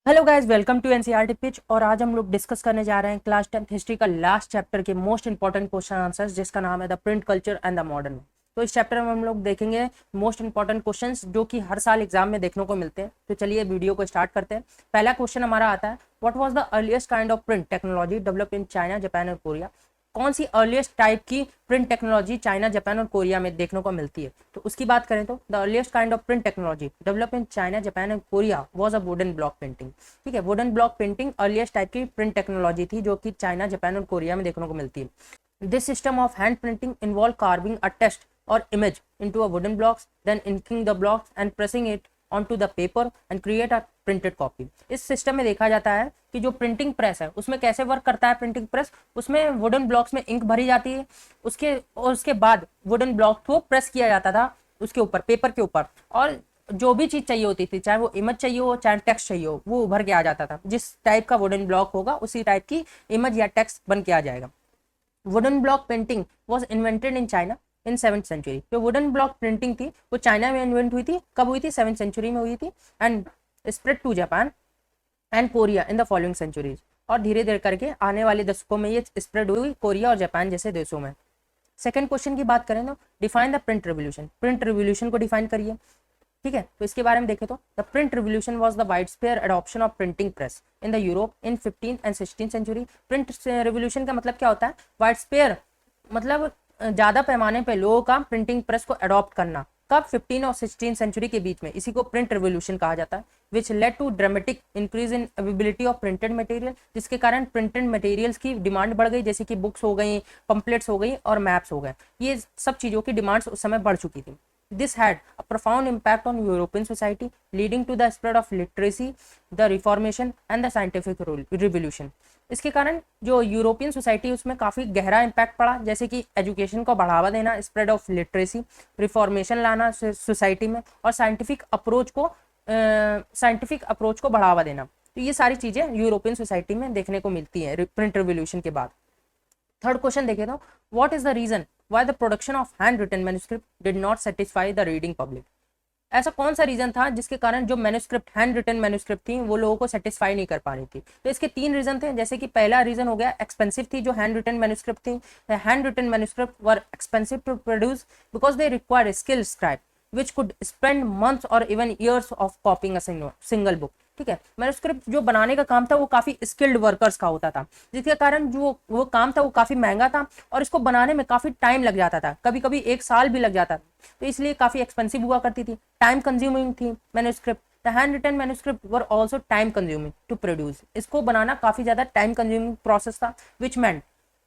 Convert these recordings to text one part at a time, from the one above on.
Hello guys, welcome to NCERT pitch. और आज हम लोग डिस्कस करने जा रहे हैं क्लास 10th हिस्ट्री का लास्ट चैप्टर के मोस्ट इंपॉर्टेंट क्वेश्चन आंसर्स, जिसका नाम है the print culture and the modern. तो इस चैप्टर में हम लोग देखेंगे मोस्ट इंपॉर्टेंट क्वेश्चंस जो कि हर साल एग्जाम में देखने को मिलते हैं। तो चलिए वीडियो को स्टार्ट करते हैं। पहला क्वेश्चन हमारा आता है, what was the earliest kind of print technology develop in China, Japan और कोरिया। कौन सी अर्लीस्ट टाइप की प्रिंट टेक्नोलॉजी चाइना, जापान और कोरिया में देखने को मिलती है। तो उसकी बात करें तो the earliest kind of print technology develop in China, Japan and Korea was a wooden block painting. ठीक है, wooden block painting earliest type की प्रिंट टेक्नोलॉजी थी जो कि चाइना, जापान और कोरिया में देखने को मिलती है। This system of hand printing involve carving a text or image into a wooden blocks, then inking the blocks and pressing it onto the paper and create a printed copy। इस system में देखा जाता है कि जो printing press है उसमें कैसे वर्क करता है प्रिंटिंग प्रेस। उसमें वुडन ब्लॉक्स में इंक भरी जाती है, उसके बाद वुडन ब्लॉक को प्रेस किया जाता था उसके ऊपर, पेपर के ऊपर, और जो भी चीज चाहिए होती थी, चाहे वो इमेज चाहिए हो चाहे टेक्स्ट चाहिए हो, वो उभर के आ जाता था। जिस टाइप का वुडन ब्लॉक होगा उसी टाइप की इमेज या टेक्स्ट बन के आ जाएगा। Wooden block painting was invented in China in 7th century. जो वुडन ब्लॉक प्रिंटिंग थी वो चाइना में इन्वेंट हुई थी। कब हुई थी? 7th सेंचुरी में हुई थी। And spread to Japan and Korea in the following centuries. और धीरे धीरे करके आने वाले दशकों में ये स्प्रेड हुई कोरिया और जापान जैसे देशों में। सेकंड क्वेश्चन की बात करें तो define the print revolution. Print revolution को डिफाइन करिए। ठीक है, तो इसके बारे में देखें तो the print revolution was the widespread adoption of printing press in the Europe in 15th and 16th century. Print revolution का मतलब क्या होता है? वाइड स्पेयर मतलब ज्यादा पैमाने पे लोगों का प्रिंटिंग प्रेस को अडॉप्ट करना। कब? 15 और 16 सेंचुरी के बीच में। इसी को प्रिंट रिवोल्यूशन कहा जाता है। Which led to dramatic increase in availability of printed material, जिसके कारण प्रिंटेड मटेरियल्स की डिमांड बढ़ गई, जैसे कि बुक्स हो गई, पंपलेट्स हो गई और मैप्स हो गए। ये सब चीजों की डिमांड्स उस समय बढ़ चुकी थी। This had a profound impact on European society, leading to the spread of literacy, the Reformation and the scientific revolution। इसके कारण जो यूरोपियन सोसाइटी उसमें काफ़ी गहरा इम्पैक्ट पड़ा, जैसे कि एजुकेशन को बढ़ावा देना, स्प्रेड ऑफ लिटरेसी, रिफॉर्मेशन लाना सोसाइटी में, और साइंटिफिक अप्रोच को बढ़ावा देना। तो ये सारी चीज़ें यूरोपियन सोसाइटी में देखने को मिलती है प्रिंट रिवोल्यूशन के बाद। थर्ड क्वेश्चन देखे तो what is the reason why the production of hand written manuscript did not satisfy the reading public. ऐसा कौन सा रीजन था जिसके कारण जो मैन्युस्क्रिप्ट, हैंड रिटन मैन्युस्क्रिप्ट थी, वो लोगों को सेटिस्फाई नहीं कर पा रही थी। तो इसके तीन रीजन थे। जैसे कि पहला रीजन हो गया एक्सपेंसिव थी जो हैंड रिटन मैन्युस्क्रिप्ट थी। Hand written manuscript were expensive to produce because they required skilled scribe which could spend months or even years of copying a single book। ठीक है, मैन्युस्क्रिप्ट जो बनाने का काम था वो काफी स्किल्ड वर्कर्स का होता था, जिसके कारण जो वो काम था वो काफी महंगा था और इसको बनाने में काफी टाइम लग जाता था, कभी कभी 1 साल भी लग जाता था। तो इसलिए काफी एक्सपेंसिव हुआ करती थी, टाइम कंज्यूमिंग थी manuscript. The hand written manuscript were also time consuming to produce. इसको बनाना काफी ज्यादा टाइम कंज्यूमिंग प्रोसेस था, विच meant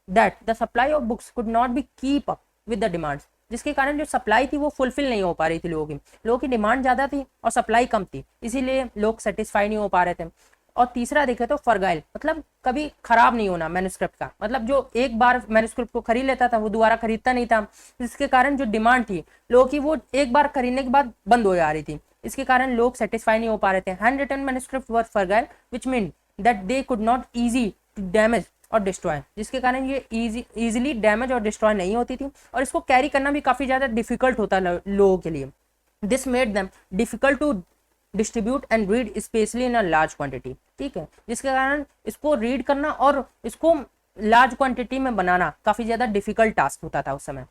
that the supply of books could not be keep up with the demands। जिसके कारण जो सप्लाई थी वो फुलफिल नहीं हो पा रही थी लोगों की डिमांड ज्यादा थी और सप्लाई कम थी, इसीलिए लोग सेटिस्फाई नहीं हो पा रहे थे। और तीसरा देखे तो फर्गाइल, मतलब कभी खराब नहीं होना मैन्युस्क्रिप्ट का, मतलब जो एक बार मैन्युस्क्रिप्ट को खरीद लेता था वो दोबारा खरीदता नहीं था, जिसके कारण जो डिमांड थी लोगों की वो एक बार खरीदने के बाद बंद हो जा रही थी, इसके कारण लोग सेटिस्फाई नहीं हो पा रहे थे। Hand written manuscript were fragile which mean that they could not easy to damage और डिस्ट्रॉय, जिसके कारण ये इजीली डैमेज और डिस्ट्रॉय नहीं होती थी और इसको कैरी करना भी काफी ज्यादा डिफिकल्ट होता लोगों के लिए। This made them difficult to distribute and read specially in a large quantity. ठीक है, जिसके कारण इसको रीड करना और इसको लार्ज क्वांटिटी में बनाना काफी ज्यादा डिफिकल्ट टास्क होता था उस समय।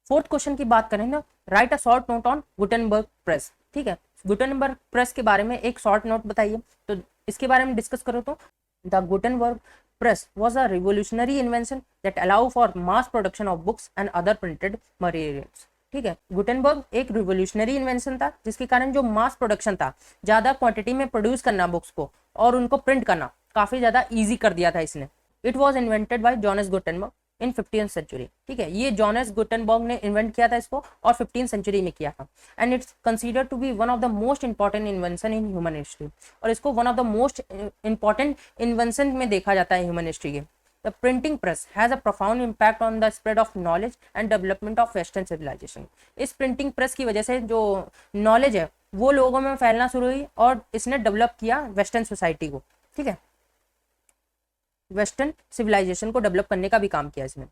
फोर्थ क्वेश्चन की बात करें ना, right a short note on Gutenberg press. ठीक है, गुटेनबर्ग प्रेस के बारे में एक शॉर्ट नोट बताइए। तो इसके बारे में डिस्कस करो तो the Gutenberg press was a revolutionary invention that allow for mass production of books and other printed materials। ठीक है, गुटेनबर्ग एक रिवोल्यूशनरी इन्वेंशन था जिसके कारण जो मास प्रोडक्शन था, ज्यादा क्वांटिटी में प्रोड्यूस करना बुक्स को और उनको प्रिंट करना काफी ज्यादा इजी कर दिया था इसने। It was invented by Johannes Gutenberg in 15th century. ठीक है, ये जॉनस गुटेनबर्ग ने इन्वेंट किया था इसको और 15th सेंचुरी में किया था। And it's consider to be one of the most important invention in human history, और इसको one of the most important invention में देखा जाता है ह्यूमन हिस्ट्री के। The printing press has a profound impact on the spread of knowledge and development of western civilisation. इस printing press की वजह से जो नॉलेज है वो लोगों में फैलना शुरू हुई और इसने डेवलप किया वेस्टर्न सोसाइटी को। ठीक है, वेस्टर्न सिविलाइजेशन को डेवलप करने का भी काम किया इसने।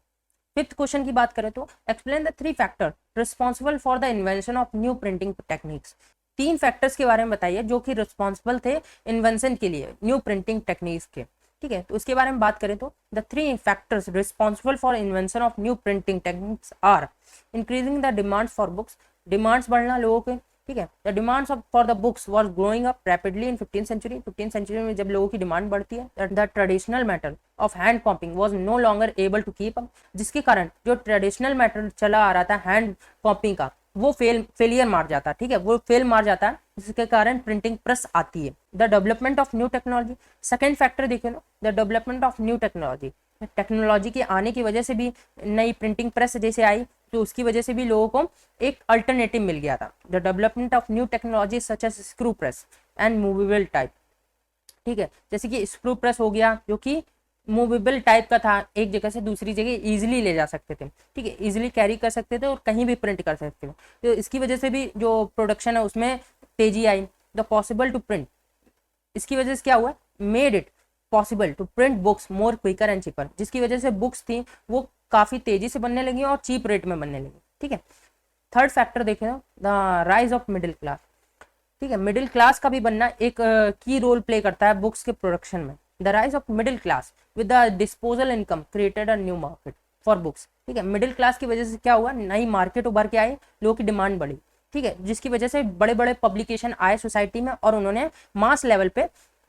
फिफ्थ क्वेश्चन की बात करें तो explain the 3 factor responsible for the invention of new printing techniques. 3 factors के बारे में बताइए जो कि रिस्पॉन्सिबल थे इन्वेंशन के लिए, न्यू प्रिंटिंग टेक्निक्स के। ठीक है, तो उसके बारे में बात करें तो the 3 factors responsible for invention of new printing techniques are increasing the demands for books, demands बढ़ना लोगों के। ठीक है, the demands for the books was growing up rapidly in 15th century, 15th century में जब लोगों की डिमांड बढ़ती है, the traditional method of hand copying was no longer able to keep up, जिसके कारण जो ट्रेडिशनल मेथड चला आ रहा था हैंड कॉपिंग का वो फेलियर मार जाता है। ठीक है, वो फेल मार जाता है, जिसके कारण प्रिंटिंग प्रेस आती है। The development of new technology, second factor देखे लो, the development of new technology, technology के आने की वजह से भी नई प्रिंटिंग प्रेस जैसे आई तो उसकी वजह से भी लोगों को एक अल्टरनेटिव मिल गया था। The development of new technology such as screw press and movable type. ठीक है, जैसे कि स्क्रू प्रेस हो गया जो कि मूवेबल टाइप का था, एक जगह से दूसरी जगह इजीली ले जा सकते थे। ठीक है, इजीली कैरी कर सकते थे और कहीं भी प्रिंट कर सकते थे, तो इसकी वजह से भी जो प्रोडक्शन है उसमें तेजी आई। द पॉसिबल टू प्रिंट, इसकी वजह से क्या हुआ, made it possible to print books more quicker and cheaper, जिसकी वजह से बुक्स थी वो काफ़ी तेजी से बनने लगी और चीप रेट में बनने लगी। ठीक है, थर्ड फैक्टर देखें the rise of middle class. ठीक है, मिडिल क्लास का भी बनना एक की रोल प्ले करता है बुक्स के प्रोडक्शन में। The rise of middle class with the disposal income created a new market for books. ठीक है, मिडिल क्लास की वजह से क्या हुआ, नई मार्केट उभर के आई, लोगों की डिमांड बढ़ी। ठीक है, जिसकी वजह से बड़े बड़े पब्लिकेशन आए सोसाइटी में और उन्होंने मास लेवल पे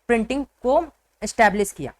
प्रिंटिंग को एस्टैब्लिश किया।